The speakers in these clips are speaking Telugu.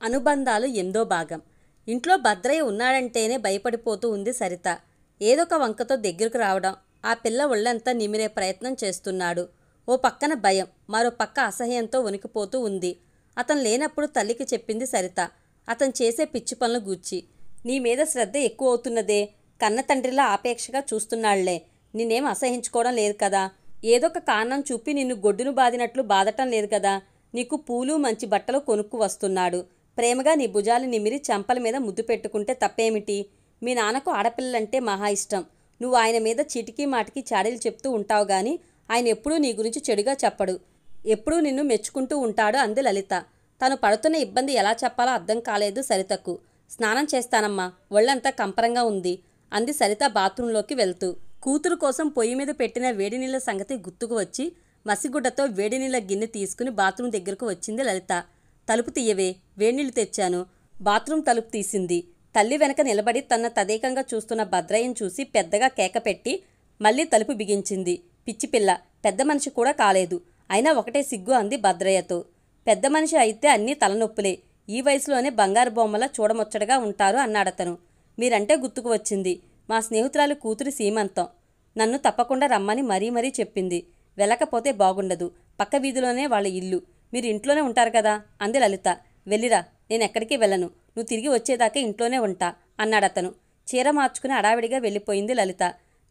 అనుబంధాలు ఎందో భాగం. ఇంట్లో భద్రయ్య ఉన్నాడంటేనే భయపడిపోతూ ఉంది సరిత. ఏదొక వంకతో దగ్గరకు రావడం, ఆ పిల్ల ఒళ్ళంతా నిమిరే ప్రయత్నం చేస్తున్నాడు. ఓ పక్కన భయం, మరో పక్క అసహ్యంతో వణికిపోతూ ఉంది. అతను లేనప్పుడు తల్లికి చెప్పింది సరిత, అతను చేసే పిచ్చి పనులు గూర్చి. నీ మీద శ్రద్ధ ఎక్కువ అవుతున్నదే, కన్న తండ్రిలా ఆపేక్షగా చూస్తున్నాళ్లే, నిన్నేం అసహించుకోవడం లేదు కదా, ఏదొక కారణం చూపి నిన్ను గొడ్డును బాదినట్లు బాదటం లేదు కదా, నీకు పూలు మంచి బట్టలు కొనుక్కు వస్తున్నాడు, ప్రేమగా నీ భుజాలు నిమిరి చెంపల మీద ముద్దు పెట్టుకుంటే తప్పేమిటి? మీ నాన్నకు ఆడపిల్లలంటే మహా ఇష్టం. నువ్వు ఆయన మీద చీటికి మాటికి చాడీలు చెప్తూ ఉంటావు గాని ఆయన ఎప్పుడూ నీ గురించి చెడుగా చెప్పడు. ఎప్పుడూ నిన్ను మెచ్చుకుంటూ ఉంటాడు అంది లలిత. తను పడుతున్న ఇబ్బంది ఎలా చెప్పాలో అర్థం కాలేదు సరితకు. స్నానం చేస్తానమ్మా, ఒళ్ళంతా కంపరంగా ఉంది అంది సరిత బాత్రూంలోకి వెళ్తూ. కూతురు కోసం పొయ్యి మీద పెట్టిన వేడినీళ్ళ సంగతి గుర్తుకు వచ్చి మసిగుడ్డతో వేడినీళ్ళ గిన్నె తీసుకుని బాత్రూం దగ్గరకు వచ్చింది లలిత. తలుపు తీయవే, వేడినీళ్ళు తెచ్చాను. బాత్రూం తలుపు తీసింది. తల్లి వెనక నిలబడి తన తదేకంగా చూస్తున్న భద్రయ్యను చూసి పెద్దగా కేక పెట్టి మళ్ళీ తలుపు బిగించింది. పిచ్చిపిల్ల, పెద్ద మనిషి కూడా కాలేదు, అయినా ఒకటే సిగ్గు అంది భద్రయ్యతో. పెద్ద మనిషి అయితే అన్నీ తలనొప్పులే, ఈ వయసులోనే బంగారు బొమ్మలా చూడముచ్చటగా ఉంటారు అన్నాడతను. మీరంటే గుర్తుకు వచ్చింది, మా స్నేహితురాలు కూతురి సీమంతం. నన్ను తప్పకుండా రమ్మని మరీ చెప్పింది. వెళ్ళకపోతే బాగుండదు, పక్క వీధిలోనే వాళ్ళ ఇల్లు, మీరు ఇంట్లోనే ఉంటారు కదా అంది లలిత. వెళ్ళిరా, నేనెక్కడికి వెళ్ళను, నువ్వు తిరిగి వచ్చేదాకా ఇంట్లోనే ఉంటా అన్నాడతను. చీర మార్చుకుని అడావిడిగా వెళ్ళిపోయింది లలిత.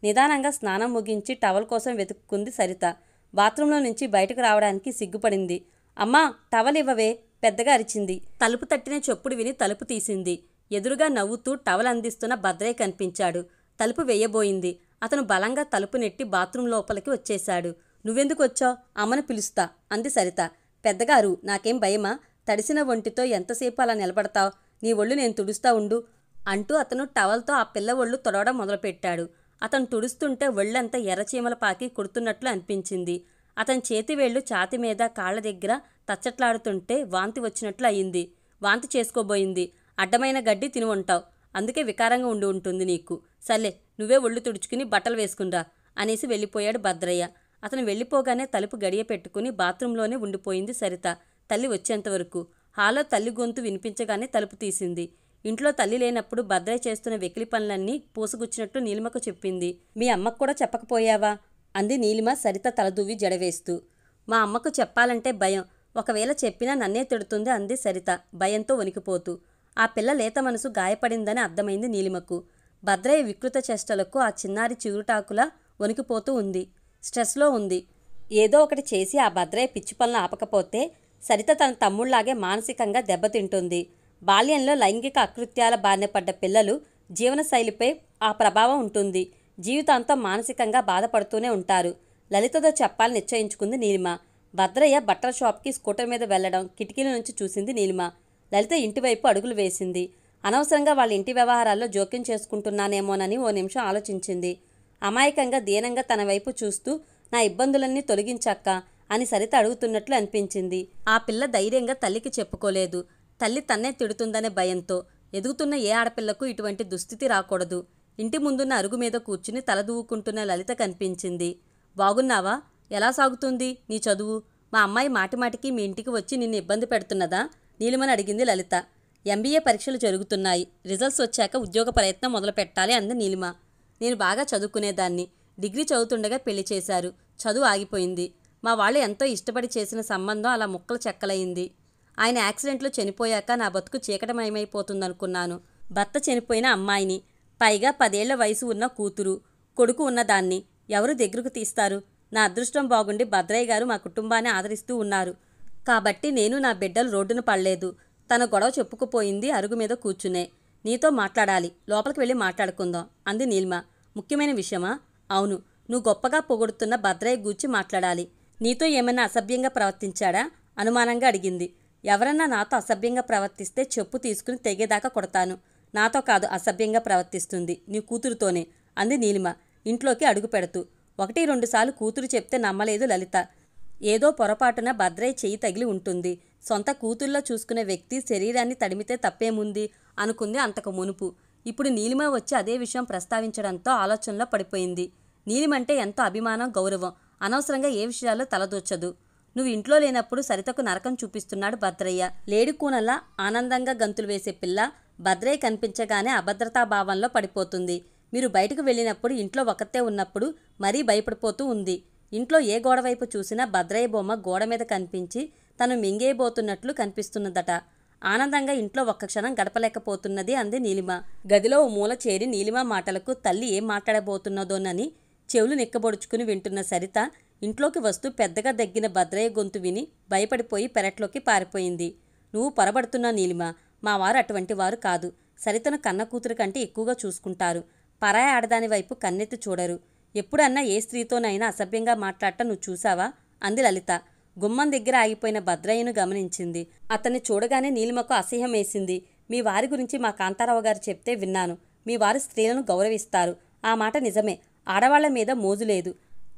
నిదానంగా స్నానం ముగించి టవల్ కోసం వెతుక్కుంది సరిత. బాత్రూంలో నుంచి బయటకు రావడానికి సిగ్గుపడింది. అమ్మా, టవల్ ఇవ్వవే, పెద్దగా అరిచింది. తలుపు తట్టిన చప్పుడు విని తలుపు తీసింది. ఎదురుగా నవ్వుతూ టవల్ అందిస్తున్న భద్రయ్య కనిపించాడు. తలుపు వేయబోయింది. అతను బలంగా తలుపు నెట్టి బాత్రూం లోపలికి వచ్చేశాడు. నువ్వెందుకు వచ్చావు? అమ్మను పిలుస్తా అంది సరిత. పెద్దగారు, నాకేం భయమా? తడిసిన ఒంటితో ఎంతసేపు అలా నిలబడతావు? నీ ఒళ్ళు నేను తుడుస్తా ఉండు అంటూ అతను టవల్తో ఆ పిల్ల ఒళ్ళు తొడవడం మొదలుపెట్టాడు. అతను తుడుస్తుంటే ఒళ్ళంతా ఎర్రచీమల పాకి కుడుతున్నట్లు అనిపించింది. అతని చేతివేళ్లు ఛాతి మీద కాళ్ల దగ్గర తచ్చట్లాడుతుంటే వాంతి వచ్చినట్లు అయింది. వాంతి చేసుకోబోయింది. అడ్డమైన గడ్డి తిని ఉంటావు, అందుకే వికారంగా ఉండి ఉంటుంది నీకు. సర్లే, నువ్వే ఒళ్ళు తుడుచుకుని బట్టలు వేసుకునిరా అనేసి వెళ్ళిపోయాడు భద్రయ్య. అతను వెళ్ళిపోగానే తలుపు గడియ పెట్టుకుని బాత్రూంలోనే ఉండిపోయింది సరిత, తల్లి వచ్చేంతవరకు. హాల్లో తల్లి గొంతు వినిపించగానే తలుపు తీసింది. ఇంట్లో తల్లి లేనప్పుడు భద్రయ్య చేస్తున్న వెకిలి పనులన్నీ పూసగుచ్చినట్టు నీలిమకు చెప్పింది. మీ అమ్మకు కూడా చెప్పకపోయావా అంది నీలిమ సరిత తలదూవి జడవేస్తూ. మా అమ్మకు చెప్పాలంటే భయం, ఒకవేళ చెప్పినా నన్నే తిడుతుంది అంది సరిత భయంతో వణికిపోతూ. ఆ పిల్ల లేత మనసు గాయపడిందని అర్థమైంది నీలిమకు. భద్రయ్య వికృత చేష్టలకు ఆ చిన్నారి చిగురుటాకులా వణికిపోతూ ఉంది. స్ట్రెస్లో ఉంది. ఏదో ఒకటి చేసి ఆ భద్రయ్య పిచ్చి పనులు ఆపకపోతే సరిత తన తమ్ముళ్లాగే మానసికంగా దెబ్బతింటుంది. బాల్యంలో లైంగిక అకృత్యాల బారిన పడ్డ పిల్లలు జీవనశైలిపై ఆ ప్రభావం ఉంటుంది. జీవితాంతం మానసికంగా బాధపడుతూనే ఉంటారు. లలితతో చెప్పాలని నిశ్చయించుకుంది నీలిమ. భద్రయ్య బట్టల షాప్కి స్కూటర్ మీద వెళ్లడం కిటికీల నుంచి చూసింది నీలిమ. లలిత ఇంటివైపు అడుగులు వేసింది. అనవసరంగా వాళ్ళ ఇంటి వ్యవహారాల్లో జోక్యం చేసుకుంటున్నానేమోనని ఓ నిమిషం ఆలోచించింది. అమాయకంగా దీనంగా తన వైపు చూస్తూ నా ఇబ్బందులన్నీ తొలగించక్క అని సరిత అడుగుతున్నట్లు అనిపించింది. ఆ పిల్ల ధైర్యంగా తల్లికి చెప్పుకోలేదు. తల్లి తన్నే తిడుతుందనే భయంతో. ఎదుగుతున్న ఏ ఆడపిల్లకు ఇటువంటి దుస్థితి రాకూడదు. ఇంటి ముందున్న అరుగు మీద కూర్చుని తలదూవుకుంటున్న లలిత కనిపించింది. బాగున్నావా? ఎలా సాగుతుంది నీ చదువు? మా అమ్మాయి మాటిమాటికి మీ ఇంటికి వచ్చి నిన్ను ఇబ్బంది పెడుతున్నదా నీలిమని అడిగింది లలిత. ఎంబీఏ పరీక్షలు జరుగుతున్నాయి, రిజల్ట్స్ వచ్చాక ఉద్యోగ ప్రయత్నం మొదలు పెట్టాలి అంది నీలిమ. నేను బాగా చదువుకునేదాన్ని, డిగ్రీ చదువుతుండగా పెళ్లి చేశారు, చదువు ఆగిపోయింది. మా వాళ్ళు ఎంతో ఇష్టపడి చేసిన సంబంధం అలా ముక్కలు చెక్కలయింది. ఆయన యాక్సిడెంట్లో చనిపోయాక నా బతుకు చీకటమయమైపోతుందనుకున్నాను. భర్త చనిపోయిన అమ్మాయిని, పైగా 10 ఏళ్ల వయసు ఉన్న కూతురు, కొడుకు ఉన్నదాన్ని ఎవరు దగ్గరకు తీస్తారు? నా అదృష్టం బాగుండి భద్రయ్య గారు మా కుటుంబాన్ని ఆదరిస్తూ ఉన్నారు కాబట్టి నేను నా బిడ్డలు రోడ్డున పడలేదు. తన గొడవ చెప్పుకుపోయింది అరుగు మీద కూర్చునే. నీతో మాట్లాడాలి, లోపలికి వెళ్ళి మాట్లాడుకుందాం అంది నీలిమ. ముఖ్యమైన విషయమా? అవును, నువ్వు గొప్పగా పొగుడుతున్న భద్రయ్య గూర్చి మాట్లాడాలి. నీతో ఏమైనా అసభ్యంగా ప్రవర్తించాడా అనుమానంగా అడిగింది. ఎవరన్నా నాతో అసభ్యంగా ప్రవర్తిస్తే చెప్పు తీసుకుని తెగేదాకా కొడతాను. నాతో కాదు అసభ్యంగా ప్రవర్తిస్తుంది, నీ కూతురుతోనే అంది నీలిమ ఇంట్లోకి అడుగు పెడుతూ. 1-2 సార్లు కూతురు చెప్తే నమ్మలేదు లలిత. ఏదో పొరపాటున భద్రయ్య చెయ్యి తగిలి ఉంటుంది. సొంత కూతుర్లో చూసుకునే వ్యక్తి శరీరాన్ని తడిమితే తప్పేముంది అనుకుంది అంతకు మునుపు. ఇప్పుడు నీలిమ వచ్చి అదే విషయం ప్రస్తావించడంతో ఆలోచనలో పడిపోయింది. నీలిమంటే ఎంతో అభిమానం, గౌరవం. అనవసరంగా ఏ విషయాల్లో తలదూర్చదు. నువ్వు ఇంట్లో లేనప్పుడు సరితకు నరకం చూపిస్తున్నాడు భద్రయ్య. లేడి కూనల్లా ఆనందంగా గంతులు వేసే పిల్ల భద్రయ్య కనిపించగానే అభద్రతాభావంలో పడిపోతుంది. మీరు బయటకు వెళ్ళినప్పుడు ఇంట్లో ఒకతే ఉన్నప్పుడు మరీ భయపడిపోతూ ఉంది. ఇంట్లో ఏ గోడవైపు చూసినా భద్రయ్య బొమ్మ గోడ మీద కనిపించి తను మింగేయబోతున్నట్లు కనిపిస్తున్నదట. ఆనందంగా ఇంట్లో ఒక్క క్షణం గడపలేకపోతున్నది అంది నీలిమ. గదిలో ఓ మూల చేరి నీలిమ మాటలకు తల్లి ఏం మాట్లాడబోతున్నదోనని చెవులు నిక్కబొడుచుకుని వింటున్న సరిత ఇంట్లోకి వస్తూ పెద్దగా దగ్గిన భద్రయ్య గొంతు విని భయపడిపోయి పెరట్లోకి పారిపోయింది. నువ్వు పొరబడుతున్నా నీలిమ, మా వారు అటువంటి వారు కాదు. సరితను కన్న కూతురు కంటే ఎక్కువగా చూసుకుంటారు. పరాయి ఆడదాని వైపు కన్నెత్తి చూడరు. ఎప్పుడన్నా ఏ స్త్రీతోనైనా అసభ్యంగా మాట్లాడటం నువ్వు చూసావా అంది లలిత. గుమ్మం దగ్గర ఆగిపోయిన భద్రయ్యను గమనించింది. అతన్ని చూడగానే నీలిమకు అసహ్యం వేసింది. మీ వారి గురించి మా కాంతారావు గారు చెప్తే విన్నాను. మీ వారు స్త్రీలను గౌరవిస్తారు. ఆ మాట నిజమే. ఆడవాళ్ల మీద మోజు లేదు.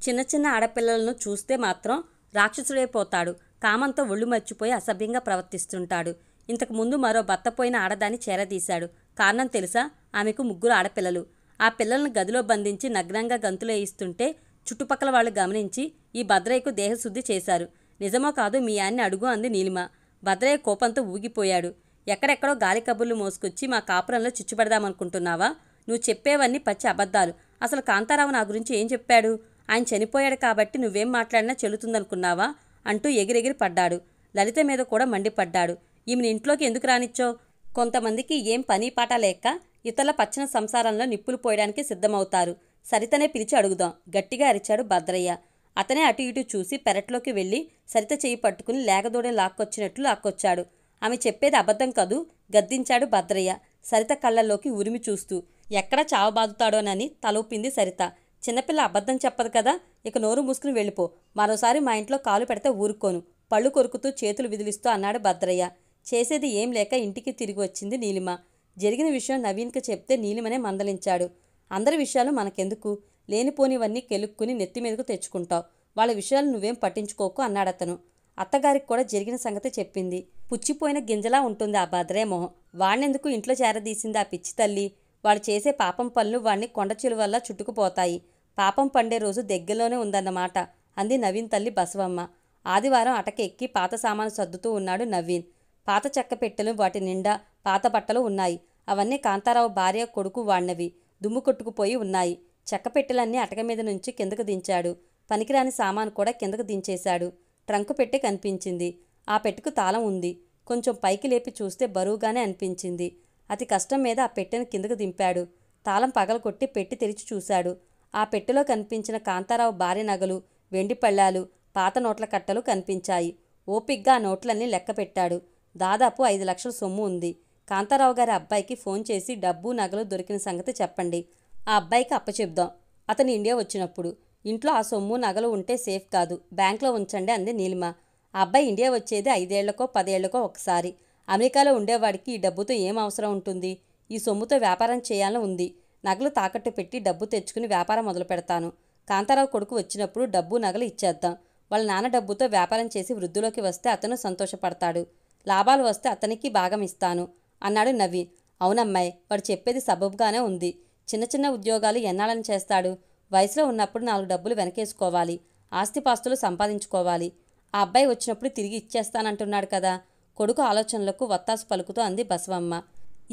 చిన్న చిన్న ఆడపిల్లలను చూస్తే మాత్రం రాక్షసుడైపోతాడు. కామంతో ఒళ్ళు మర్చిపోయి అసభ్యంగా ప్రవర్తిస్తుంటాడు. ఇంతకుముందు మరో భర్త పోయిన ఆడదాన్ని చేరదీశాడు. కారణం తెలుసా? ఆమెకు 3 ఆడపిల్లలు. ఆ పిల్లలను గదిలో బంధించి నగ్నంగా గంతులు వేయిస్తుంటే చుట్టుపక్కల వాళ్ళు గమనించి ఈ భద్రయ్యకు దేహశుద్ధి చేశారు. నిజమో కాదో మీ ఆయన్ని అడుగు అంది నీలిమ. భద్రయ్య కోపంతో ఊగిపోయాడు. ఎక్కడెక్కడో గాలి కబుర్లు మోసుకొచ్చి మా కాపురంలో చిచ్చుపెడదామనుకుంటున్నావా? నువ్వు చెప్పేవన్నీ పచ్చి అబద్ధాలు. అసలు కాంతారావు నా గురించి ఏం చెప్పాడు? ఆయన చనిపోయాడు కాబట్టి నువ్వేం మాట్లాడినా చెల్లుతుందనుకున్నావా అంటూ ఎగిరెగిరి పడ్డాడు. లలిత మీద కూడా మండిపడ్డాడు. ఈమెను ఇంట్లోకి ఎందుకు రానిచ్చో? కొంతమందికి ఏం పని పాట లేక ఇతరుల పచ్చని సంసారంలో నిప్పులు పోయడానికి సిద్ధమవుతారు. సరితనే పిలిచి అడుగుదాం గట్టిగా అరిచాడు భద్రయ్య. అతనే అటు ఇటు చూసి పెరట్లోకి వెళ్ళి సరిత చేయి పట్టుకుని లేగదోడే లాక్కొచ్చినట్లు లాక్కొచ్చాడు. ఆమె చెప్పేది అబద్ధం కదూ గద్దించాడు భద్రయ్య సరిత కళ్ళల్లోకి ఉరిమి చూస్తూ. ఎక్కడ చావబాదుతాడోనని తలూపింది సరిత. చిన్నపిల్ల అబద్ధం చెప్పదు కదా, ఇక నోరు మూసుకుని వెళ్ళిపో. మరోసారి మా ఇంట్లో కాలు పెడితే ఊరుకోను పళ్ళు కొరుకుతూ చేతులు విదిలిస్తూ అన్నాడు భద్రయ్య. చేసేది ఏం లేక ఇంటికి తిరిగి వచ్చింది నీలిమ. జరిగిన విషయం నవీన్కి చెప్తే నీలిమనే మందలించాడు. అందరి విషయాలు మనకెందుకు? లేనిపోనివన్నీ కెలుక్కుని నెత్తిమీదకు తెచ్చుకుంటావు. వాళ్ళ విషయాలు నువ్వేం పట్టించుకోకు అన్నాడతను. అత్తగారికి కూడా జరిగిన సంగతి చెప్పింది. పుచ్చిపోయిన గింజలా ఉంటుంది ఆ భద్రయ్య మొహం. వాణ్ణెందుకు ఇంట్లో చేరదీసింది ఆ పిచ్చి తల్లి? వాడు చేసే పాపం పనులు వాణ్ణి కొండ చిలువల్లా చుట్టుకుపోతాయి. పాపం పండే రోజు దగ్గరలోనే ఉందన్నమాట అంది నవీన్ తల్లి బసవమ్మ. ఆదివారం అటక ఎక్కి పాత సామాను సర్దుతూ ఉన్నాడు నవీన్. పాత చెక్క పెట్టెలు, వాటి నిండా పాత బట్టలు ఉన్నాయి. అవన్నీ కాంతారావు భార్య కొడుకు వాడినవి. దుమ్ము కొట్టుకుపోయి ఉన్నాయి. చెక్క పెట్టెలన్నీ అటక మీద నుంచి కిందకు దించాడు. పనికిరాని సామాను కూడా కిందకు దించేశాడు. ట్రంకు పెట్టె కనిపించింది. ఆ పెట్టెకు తాళం ఉంది. కొంచెం పైకి లేపి చూస్తే బరువుగానే అనిపించింది. అతి కష్టం మీద ఆ పెట్టెను కిందకు దింపాడు. తాళం పగలకొట్టి పెట్టి తెరిచి చూశాడు. ఆ పెట్టెలో కనిపించిన కాంతారావు భార్య నగలు, వెండి పళ్ళాలు, పాత నోట్ల కట్టలు కనిపించాయి. ఓపిగ్గా ఆ నోట్లన్నీ లెక్క పెట్టాడు. దాదాపు 5 లక్షల సొమ్ము ఉంది. కాంతారావు గారి అబ్బాయికి ఫోన్ చేసి డబ్బు నగలు దొరికిన సంగతి చెప్పండి. ఆ అబ్బాయికి అప్పచెప్దాం అతను ఇండియా వచ్చినప్పుడు. ఇంట్లో ఆ సొమ్ము నగలు ఉంటే సేఫ్ కాదు, బ్యాంక్లో ఉంచండి అంది నీలిమ. ఆ అబ్బాయి ఇండియా వచ్చేది 5 ఏళ్లకో 10 ఏళ్లకో ఒకసారి. అమెరికాలో ఉండేవాడికి ఈ డబ్బుతో ఏం అవసరం ఉంటుంది? ఈ సొమ్ముతో వ్యాపారం చేయాలని ఉంది. నగలు తాకట్టు పెట్టి డబ్బు తెచ్చుకుని వ్యాపారం మొదలు పెడతాను. కాంతారావు కొడుకు వచ్చినప్పుడు డబ్బు నగలు ఇచ్చేద్దాం. వాళ్ళ నాన్న డబ్బుతో వ్యాపారం చేసి వృద్ధిలోకి వస్తే అతను సంతోషపడతాడు. లాభాలు వస్తే అతనికి భాగం ఇస్తాను అన్నాడు నవీన్. అవునమ్మాయి, వాడు చెప్పేది సబబుగానే ఉంది. చిన్న చిన్న ఉద్యోగాలు ఎన్నాళ్ళని చేస్తాడు? వయసులో ఉన్నప్పుడు 4 డబ్బులు వెనకేసుకోవాలి. ఆస్తిపాస్తులు సంపాదించుకోవాలి. ఆ అబ్బాయి వచ్చినప్పుడు తిరిగి ఇచ్చేస్తానంటున్నాడు కదా. కొడుకు ఆలోచనలకు వత్తాసు పలుకుతూ అంది బసవమ్మ.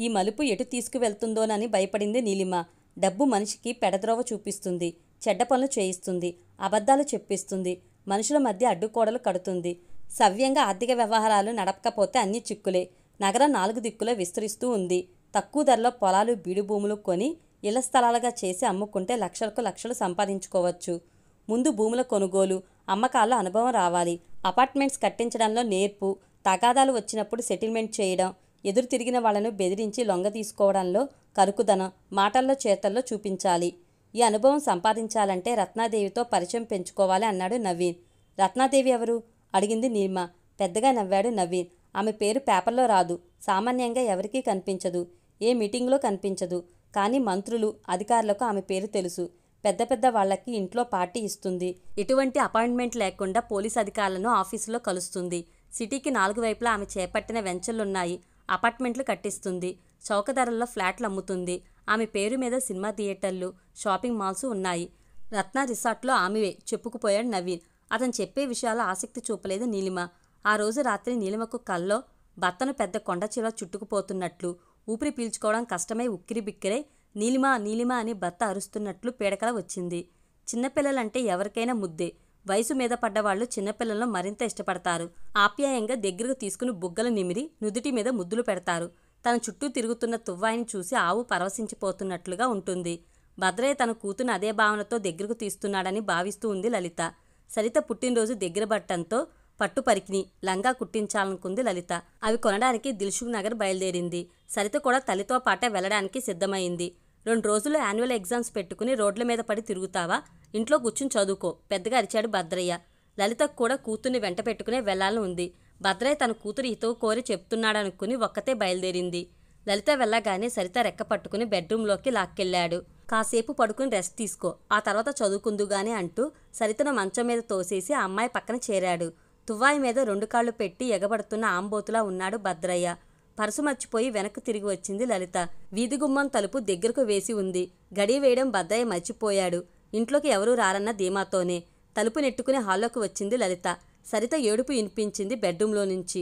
ఈ మలుపు ఎటు తీసుకువెళ్తుందోనని భయపడింది నీలిమ. డబ్బు మనిషికి పెడద్రోవ చూపిస్తుంది, చెడ్డ పనులు చేయిస్తుంది, అబద్ధాలు చెప్పిస్తుంది, మనుషుల మధ్య అడ్డుకోడలు కడుతుంది. సవ్యంగా ఆర్థిక వ్యవహారాలు నడపకపోతే అన్ని చిక్కులే. నగరం 4 దిక్కులో విస్తరిస్తూ ఉంది. తక్కువ ధరలో పొలాలు, బీడు భూములు కొని ఇళ్ల స్థలాలుగా చేసి అమ్ముకుంటే లక్షలకు లక్షలు సంపాదించుకోవచ్చు. ముందు భూముల కొనుగోలు, అమ్మకాల్లో అనుభవం రావాలి. అపార్ట్మెంట్స్ కట్టించడంలో నేర్పు, తగాదాలు వచ్చినప్పుడు సెటిల్మెంట్ చేయడం, ఎదురు తిరిగిన వాళ్లను బెదిరించి లొంగ తీసుకోవడంలో కరుకుదనం మాటల్లో చేతల్లో చూపించాలి. ఈ అనుభవం సంపాదించాలంటే రత్నాదేవితో పరిచయం పెంచుకోవాలి అన్నాడు నవీన్. రత్నాదేవి ఎవరు అడిగింది నీలిమ. పెద్దగా నవ్వాడు నవీన్. ఆమె పేరు పేపర్లో రాదు, సామాన్యంగా ఎవరికీ కనిపించదు, ఏ మీటింగ్లో కనిపించదు. కానీ మంత్రులు, అధికారులకు ఆమె పేరు తెలుసు. పెద్ద పెద్ద వాళ్లకి ఇంట్లో పార్టీ ఇస్తుంది. ఎటువంటి అపాయింట్మెంట్ లేకుండా పోలీస్ అధికారులను ఆఫీసులో కలుస్తుంది. సిటీకి 4 వైపులా ఆమె చేపట్టిన వెంచర్లున్నాయి. అపార్ట్మెంట్లు కట్టిస్తుంది. చౌక ధరల్లో ఫ్లాట్లు అమ్ముతుంది. ఆమె పేరు మీద సినిమా థియేటర్లు, షాపింగ్ మాల్స్ ఉన్నాయి. రత్న రిసార్ట్లో ఆమెవే చెప్పుకుపోయాడు నవీన్. అతను చెప్పే విషయాలు ఆసక్తి చూపలేదు నీలిమ. ఆ రోజు రాత్రి నీలిమకు కల్లో భర్తను పెద్ద కొండచీల చుట్టుకుపోతున్నట్లు, ఊపిరి పీల్చుకోవడం కష్టమై ఉక్కిరిబిక్కిరై నీలిమా నీలిమా అని భర్త అరుస్తున్నట్లు పీడకల వచ్చింది. చిన్నపిల్లలంటే ఎవరికైనా ముద్దే. వయసు మీద పడ్డవాళ్లు చిన్నపిల్లలను మరింత ఇష్టపడతారు. ఆప్యాయంగా దగ్గరకు తీసుకుని బుగ్గలు నిమిరి నుదుటి మీద ముద్దులు పెడతారు. తన చుట్టూ తిరుగుతున్న తువ్వాయిని చూసి ఆవు పరవశించిపోతున్నట్లుగా ఉంటుంది. భద్రయ్య తన కూతురు అదే భావనతో దగ్గరకు తీస్తున్నాడని భావిస్తూ ఉంది లలిత. సరిత పుట్టినరోజు దగ్గర పట్టంతో పట్టు పరికిని లంగా కుట్టించాలనుకుంది లలిత. అవి కొనడానికి దిల్సుఖ్ నగర్ బయలుదేరింది. సరిత కూడా తల్లితో పాటే వెళ్లడానికి సిద్ధమైంది. 2 రోజులు యాన్యువల్ ఎగ్జామ్స్ పెట్టుకుని రోడ్ల మీద పడి తిరుగుతావా? ఇంట్లో కూర్చుని చదువుకో, పెద్దగా అరిచాడు భద్రయ్య. లలితకు కూడా కూతుర్ని వెంట పెట్టుకునే వెళ్లాలని ఉంది. భద్రయ్య తన కూతురు హితవు కోరి చెప్తున్నాడనుకుని ఒక్కతే బయలుదేరింది. లలిత వెళ్ళగానే సరిత రెక్క పట్టుకుని బెడ్రూంలోకి లాక్కెళ్లాడు. కాసేపు పడుకుని రెస్ట్ తీసుకో, ఆ తర్వాత చదువుకుందుగానే అంటూ సరితను మంచం మీద తోసేసి ఆ అమ్మాయి పక్కన చేరాడు. తువ్వాయి మీద 2 కాళ్లు పెట్టి ఎగబడుతున్న ఆంబోతులా ఉన్నాడు భద్రయ్య. పర్సు మర్చిపోయి వెనక్కు తిరిగి వచ్చింది లలిత. వీధి గుమ్మం తలుపు దగ్గరకు వేసి ఉంది. గడి వేయడం భద్రయ్య మర్చిపోయాడు. ఇంట్లోకి ఎవరూ రారన్న ధీమాతోనే తలుపు నెట్టుకుని హాల్లోకి వచ్చింది లలిత. సరిత ఏడుపు వినిపించింది బెడ్రూంలో నుంచి.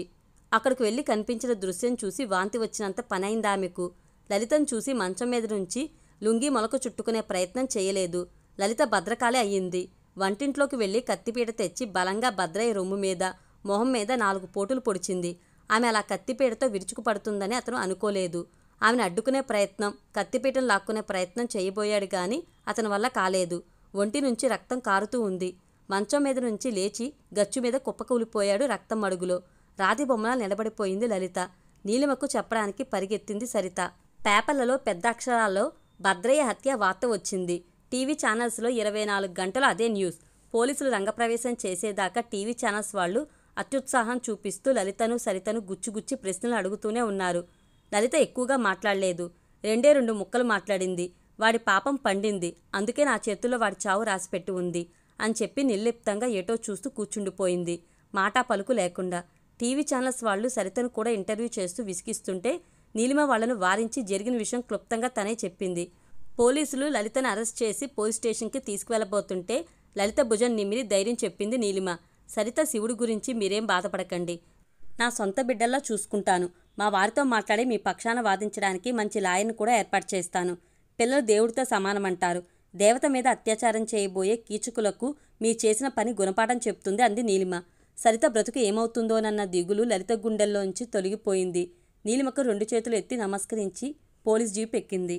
అక్కడికి వెళ్లి కనిపించిన దృశ్యం చూసి వాంతి వచ్చినంత పనైందామెకు. లలితను చూసి మంచం మీద నుంచి లుంగి మొలకు చుట్టుకునే ప్రయత్నం చేయలేదు. లలిత భద్రకాలే అయ్యింది. వంటింట్లోకి వెళ్లి కత్తిపీట తెచ్చి బలంగా భద్రయ్య రొమ్ము మీద, మొహం మీద 4 పోటులు పొడిచింది. ఆమె అలా కత్తిపీటతో విరుచుకుపడుతుందని అతను అనుకోలేదు. ఆమెను అడ్డుకునే ప్రయత్నం, కత్తిపీటను లాక్కునే ప్రయత్నం చేయబోయాడు గాని అతని వల్ల కాలేదు. ఒంటి నుంచి రక్తం కారుతూ ఉంది. మంచం మీద నుంచి లేచి గచ్చు మీద కుప్పకూలిపోయాడు రక్తం మడుగులో. రాతి బొమ్మలా నిలబడిపోయింది లలిత. నీలిమకు చెప్పడానికి పరిగెత్తింది సరిత. పేపర్లలో పెద్ద అక్షరాల్లో భద్రయ్య హత్య వార్త వచ్చింది. టీవీ ఛానల్స్లో 24 గంటలు అదే న్యూస్. పోలీసులు రంగప్రవేశం చేసేదాకా టీవీ ఛానల్స్ వాళ్ళు అత్యుత్సాహం చూపిస్తూ లలితను సరితను గుచ్చిగుచ్చి ప్రశ్నలు అడుగుతూనే ఉన్నారు. లలిత ఎక్కువగా మాట్లాడలేదు. 2 ముక్కలు మాట్లాడింది. వాడి పాపం పండింది, అందుకే నా చేతుల్లో వాడి చావు రాసిపెట్టి ఉంది అని చెప్పి నిర్లిప్తంగా ఏటో చూస్తూ కూర్చుండిపోయింది, మాటా పలుకు లేకుండా. టీవీ ఛానల్స్ వాళ్ళు సరితను కూడా ఇంటర్వ్యూ చేస్తూ విసిగిస్తుంటే నీలిమ వాళ్లను వారించి జరిగిన విషయం క్లుప్తంగా తనే చెప్పింది. పోలీసులు లలితను అరెస్ట్ చేసి పోలీస్ స్టేషన్కి తీసుకువెళ్లబోతుంటే లలిత భుజం నిమిరి ధైర్యం చెప్పింది నీలిమ. సరిత శివుడి గురించి మీరేం బాధపడకండి, నా సొంత బిడ్డల్లా చూసుకుంటాను. మా వారితో మాట్లాడి మీ పక్షాన వాదించడానికి మంచి లాయర్ని కూడా ఏర్పాటు చేస్తాను. పిల్లలు దేవుడితో సమానమంటారు. దేవత మీద అత్యాచారం చేయబోయే కీచకులకు మీరు చేసిన పని గుణపాఠం చెప్తుంది అంది నీలిమ. సరిత బ్రతుకు ఏమవుతుందోనన్న దిగులు లలిత గుండెల్లోంచి తొలగిపోయింది. నీలిమకు 2 చేతులు ఎత్తి నమస్కరించి పోలీస్ జీప్ ఎక్కింది.